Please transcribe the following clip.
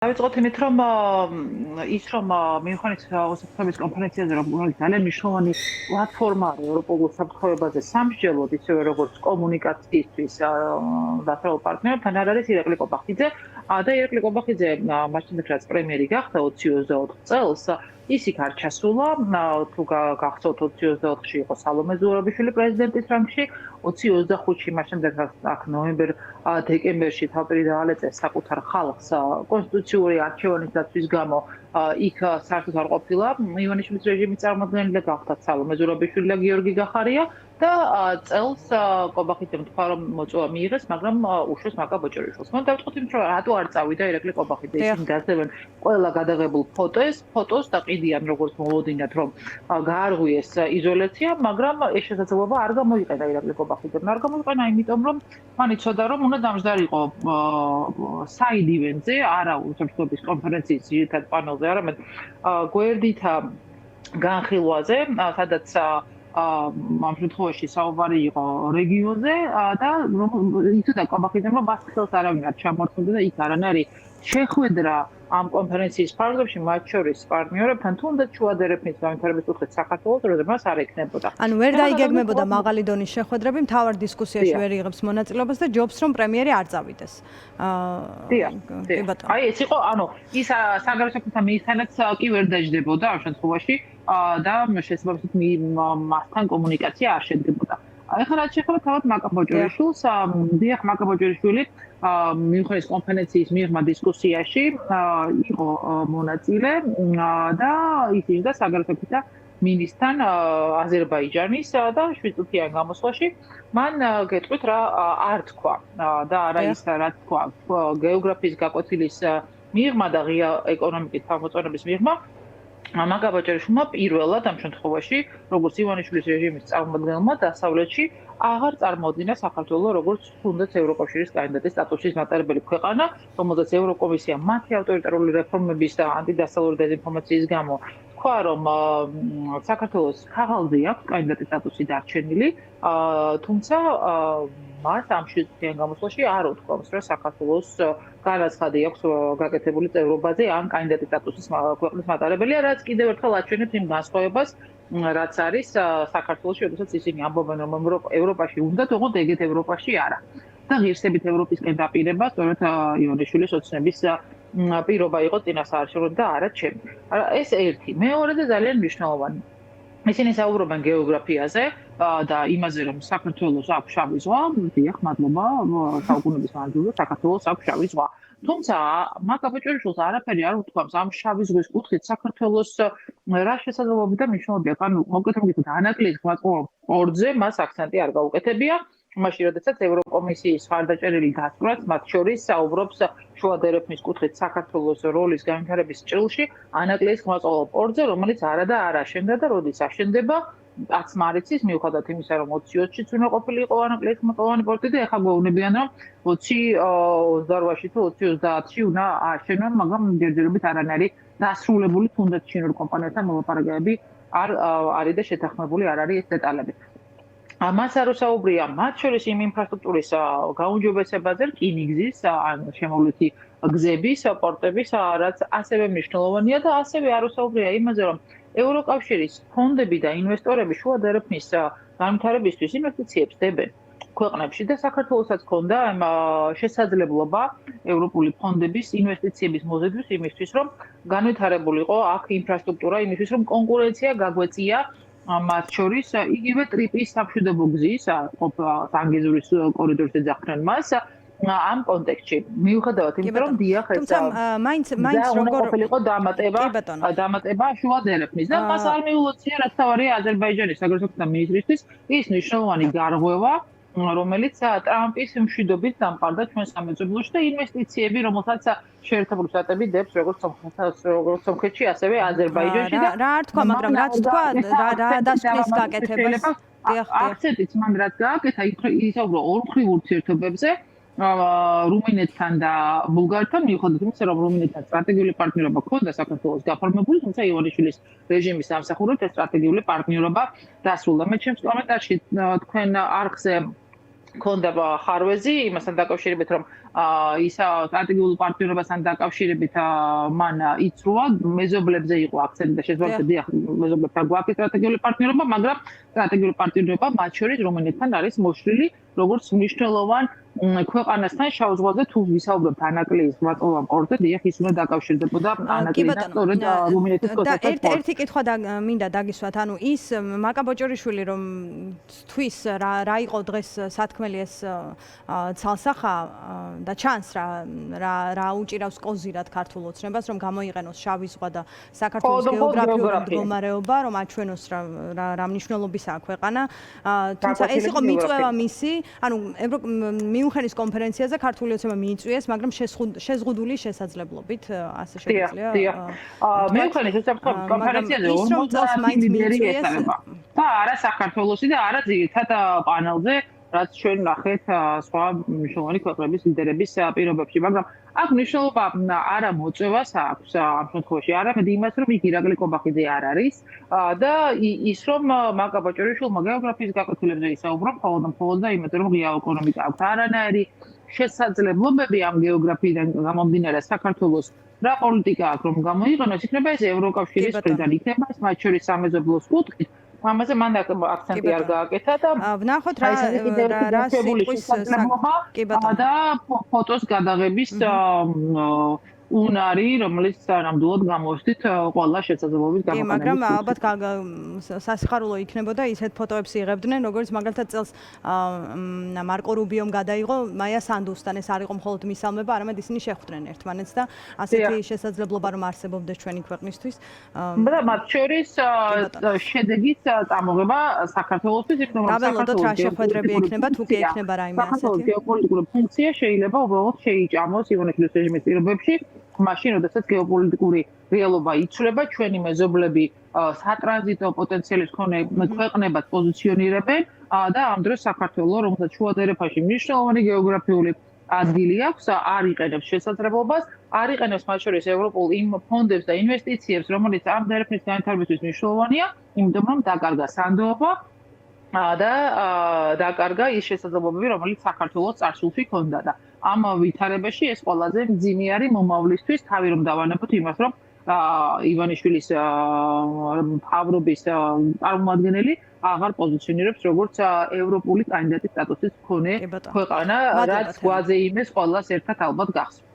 დავიწყოთ იმით, რომ ის რომ მიუხედავად ოსტატების კონფერენციაზე რომ ძალიან მნიშვნელოვანი პლატფორმაა ევროპულ საფრთხეებაზე სამსჯელოდ, ისევე როგორც კომუნიკაციისთვის დასავლელ პარტნიორებთან არ არის ირაკლი კობახიძე და ირაკლი კობახიძე მაშინ რაც პრემიერი გახდა 2024 წელს ის იქ არ ჩასულა, თუ გახსოვთ 2024-ში იყო სალომე ზურაბიშვილი პრეზიდენტის რანგში, 2025-ში მას შემდეგ აქ ნოემბერ-დეკემბერში თავპირი დაალეწეს საკუთარ ხალხს კონსტიტუციური არჩევანის დაცვის გამო იქ საერთოდ არ ყოფილა ივანიშვილის რეჟიმის წარმომადგენელი, გახდა სალომე ზურაბიშვილი და გიორგი გახარია და წელს კობახიძემ თქვა რომ მოწვევა მიიღეს, მაგრამ უშოს მაკა ბოჭორიშვილს. მან დავწყოთ იმით, რომ რატო არ წავიდა ირაკლი კობახიძე, ისინი დაძებენ ყველა გადაღებულ ფოტოს და ყიდიან როგორც მოლოდინად რომ გაარღვიეს იზოლაცია, მაგრამ ეს შესაძლებლობა არ გამოიყენა ირაკლი კობახიძემ. არ გამოიყენა იმიტომ, რომ მან იცოდა, რომ უნდა დამჯდარიყო საიდ ივენტზე, არა უსაფრთხოების კონფერენციის ძირითად პანელზე, არამედ გვერდითა განხილვაზე, სადაც ამ შემთხვევაში საუბარი იყო რეგიონზე და იცოდა კობახიძემ, რომ მას ხელს არავინ არ ჩამორთმევდა და იქ არანაირი შეხვედრა ამ კონფერენციის ფარგლებში მათ შორის პარტნიორებთან თუნდაც შუადერეფნის განვითარების კუთხით საქართველოს როდესაც არ ექნებოდა. ანუ ვერ დაიგეგმებოდა მაღალი დონის შეხვედრები, მთავარ დისკუსიაში ვერ იღებს მონაწილეობას და ჯობს რომ პრემიერი არ წავიდეს. აი ეს იყო, ანუ ის საგარეო საქმეთა მინისტრთანაც კი ვერ დაждდებოდა ამ შემთხვევაში და შესაბამისად მასთან კომუნიკაცია არ შედგებოდა. ახლა რაც შეეხება თავად მაკა ბოჭორიშვილს, დიახ, მაკა ბოჭორიშვილი მიუნხენის კონფერენციის მიღმა დისკუსიაში იყო მონაწილე და ის იჯდა საგარეო საქმეთა მინისტრთან აზერბაიჯანის და 7 წუთიან გამოსვლაში მან გეტყვით რა არ თქვა და არა ის რა თქვა გეოგრაფიის გაკვეთილის მიღმა და ღია ეკონომიკის თავმოწონების მიღმა მაკა ბოჭორიშვილმა პირველად ამ შემთხვევაში როგორც ივანიშვილის რეჟიმის წარმომადგენელმა დასავლეთში აღარ წარმოუდგინა საქართველოს როგორც თუნდაც ევროკავშირის კანდიდატის სტატუსის მატარებელი ქვეყანა, რომელზეც ევროკომისია მათი ავტორიტარული რეფორმების და ანტიდასავლური დეзинფორმაციის გამო თქვა, რომ საქართველოს ქაღალდი აქვს კანდიდატის სტატუსი დარჩენილი, თუმცა მას ამ შეწყვეტიან გამოსვლაში არ უთქვამს, რომ საქართველოს განაცხადი აქვს გაკეთებული წევრობაზე ან კანდიდატის სტატუსის ქვეყნის მატარებელია, რაც კიდევ ერთხელ აჩვენებს იმ განსხვავებას, რაც არის საქართველოში, როდესაც ისინი ამბობენ, რომ ევროპაში უნდა, თუმცა ეგეთ ევროპაში არა. და ღირსებით ევროპისკენ დაპირება, სწორედ ივანიშვილის ოცნების პირობა იყო წინასაარჩევნო და არა ჩემი. ეს ერთი. მეორეზე ძალიან მნიშვნელოვანი. ისინი საუბრობენ გეოგრაფიაზე და იმაზე, რომ საქართველოს აქვს შავი ზღვა, დიახ, მადლობა, საუკუნეების მანძილზე საქართველოს აქვს შავი ზღვა. თუმცა მაკა ბოჭორიშვილს არაფერი არ უთქვამს ამ შავი ზღვის კუთხით საქართველოს რა შესაძლებლობები და მნიშვნელობები. ანუ მოკეთებით ვთქვით, ანაკლიის პორტზე მას აქცენტი არ გაუკეთებია. მაშინ, როდესაც ევროკომისიის მხარდაჭერილი გასწრაც, მათ შორის საუბრობს შუადერეფნის კუთხით საქართველოს როლის განვითარების ჭრილში ანაკლიის ხმაწყობილ პორტზე, რომელიც არა და არ აშენდა და როდის აშენდება, აც მარიცის, მიუხედავად იმისა, რომ 20-20-შიც უნდა ყოფილიყო ანაკლიის ხმაწყობილ პორტი და ეხლა გვეუბნებიან, რომ 2028-ში თუ 2030-ში უნდა აშენონ, მაგრამ ჯერჯერობით არანაირი დასრულებული თუნდაც ჩინურ კომპანიასთან მოლაპარაკებები არ არის და შეთანხმებული არ არის ეს დეტალები. მას არ უსაუბრია მათ შორის იმ ინფრასტრუქტურის გაუმჯობესებაზე, რკინიგზის, ან შემოვლითი გზების, პორტების, რაც ასევე მნიშვნელოვანია და ასევე არ უსაუბრია იმაზე, რომ ევროკავშირის ფონდები და ინვესტორები შუადერეფნის განვითარებისთვის ინვესტიციებს დებენ ქვეყნებში და საქართველოსაც ჰქონდა შესაძლებლობა ევროპული ფონდების ინვესტიციების მოზიდვის იმისთვის, რომ განვითარებულიყო აქ ინფრასტრუქტურა, იმისთვის, რომ კონკურენცია გაგვეწია მათ შორის იგივე ტრიპის სამშვიდობო გზის ანგეზურის კორიდორს ეძახდნენ მას ამ კონტექსტში. მიუხედავად იმისა, რომ დიახ ეს მაინც როგორ ყოფილიყო დამატება შუადერეფნის და მას არ მიულოცია, რაც თავარია აზერბაიჯანის საგარეო საქმეთა მინისტრისთვის ის მნიშვნელოვანი გარღვევა, რომელიც ტრამპის მშვიდობით დამყარდა ჩვენ სამეზობლოში და ინვესტიციები, რომელსაც შეერთებული შტატები დებს როგორც სომხეთში, ასევე აზერბაიჯანში და რა არ თქვა, მაგრამ რაც თქვა, რა დასკვნის გაკეთებას. აქცენტიც მან რაც გააკეთა, ისაუბრა ორმხრივ ურთიერთობებზე რუმინეთთან და ბულგარეთთან, მიუხედავად იმისა, რომ რუმინეთთან სტრატეგიული პარტნიორობა ჰქონდა საქართველოს გაფორმებული, თუმცა ივანიშვილის რეჟიმის ამსახურებით ეს სტრატეგიული პარტნიორობა დასრულდა. მე ჩემს კომენტარში თქვენ არხზე ქონდა ხარვეზი იმასთან დაკავშირებით, რომ ისა სტრატეგიულ პარტნიორობასთან დაკავშირებით მან იწრუა მეზობლებზე იყო აქცენტი და შეძლო დიახ მეზობლებთან გვაქვს სტრატეგიული პარტნიორობა, მაგრამ სტრატეგიული პარტნიორობა მათ შორის რომელთან არის მოშლილი როგორც მნიშვნელოვან ქვეყანასთან შავ ზღვაზე თუ ვისაუბრებთ ანაკლიის მატყლობამ პორტზე, დიახ ის უნდა დაკავშირდებოდა ანაკლისთან სწორედ რუმინეთის კოთასთან. ერთი კითხვა მინდა დაგისვათ, ანუ ის მაკა ბოჭორიშვილი რომ თვის რა იყო დღეს სათქმელი ეს ცალსახა და ჩანს რა უჭირავს კოზირად ქართულ ოცნებას რომ გამოიყენოს შავი ზღვა და საქართველოს გეოგრაფიული მდგომარეობა რომ აჩვენოს რა მნიშვნელობისაა ქვეყანა, თუმცა ეს იყო მიწვევა მისი, ანუ მიუნხენის კონფერენციაზე ქართული ოცნება მიიწვიეს, მაგრამ შეზღუდული შესაძლებლობით, ასე შეგვიძლია. მიუნხენის კონფერენციაზე 50 ლიდერი ესწრება. და არა საქართველოსი და არა ძირითად პანელზე, რაც ჩვენ ნახეთ სხვა მნიშვნელოვანი ქვეყნების ლიდერების პირობებში, მაგრამ აქ მნიშვნელობა არა მოწევას აქვს ამ შემთხვევაში, არამედ იმას, რომ იქ ირაკლი კობახიძე არ არის და ის რომ მაკა ბოჭორიშვილმა გეოგრაფიის გაკვეთილებზე ისაუბრა, მხოლოდ და იმაზე, რომ ღია ეკონომიკა აქვს არანაირი შესაძლებლობები ამ გეოგრაფიიდან გამომდინარე საქართველოს რა პოლიტიკა აქვს რომ გამოიყენოს, იქნება ეს ევროკავშირის მხრიდან, იქნება ეს მათ შორის სამეზობლოს კუთხით. ამაზე მან აქცენტი არ გააკეთა და ვნახოთ რა სიტყვის და ფოტოს გადაღების უნარი, რომელიც ნამდვილად გამოვსდით ყველა შესაძლებლობით გამოყენების. მაგრამ ალბათ სასიხარულო იქნებოდა ისეთ ფოტოებს იღებდნენ, როგორც მაგალითად წელს მარკო რუბიომ გადაიღო მაია სანდუსთან, ეს არ იყო მხოლოდ მისალმება, არამედ ისინი შეხვდნენ ერთმანეთს და ასეთი შესაძლებლობა რომ არსებობდეს ჩვენი ქვეყნისთვის. და მათ შორის შედეგის წამოღება საქართველოსთვის, იმიტომ რომ საქართველოს რა შეხვედრები ექნება, თუ კი ექნება რაიმე ასეთი. საქართველოს გეოპოლიტიკური ფუნქცია შეიძლება უბრალოდ შეიჭამოს ივანიშვილის რეჟიმის პირობებში. მაშინ, როდესაც გეოპოლიტიკური რეალობა იცვლება, ჩვენი მეზობლები სატრანზიტო პოტენციალის მქონე ქვეყნებად პოზიციონირებენ და ამ დროს საქართველოს, რომელსაც შუადერეფაში მნიშვნელოვანი გეოგრაფიული ადგილი აქვს, არ იყენებს შესაძლებლობას, არ იყენებს მათ შორის ევროპულ იმ ფონდებს და ინვესტიციებს, რომელიც ამ დერეფნის განვითარებისთვის მნიშვნელოვანია, იმიტომ რომ დაკარგა სანდოობა და დაკარგა ის შესაძლებლობები, რომელიც საქართველოს წარსულში ჰქონდა და ამ ვითარებაში ეს ყველაზე მძიმე არის მომავლისთვის, თავი რომ დავანებოთ იმას, რომ ივანიშვილის მთავრობის წარმომადგენელი აღარ პოზიციონირებს როგორც ევროპული კანდიდატის სტატუსის მქონე ქვეყანა, რაც გვაზე იმეს ყველას ერთად ალბათ გახსოვს.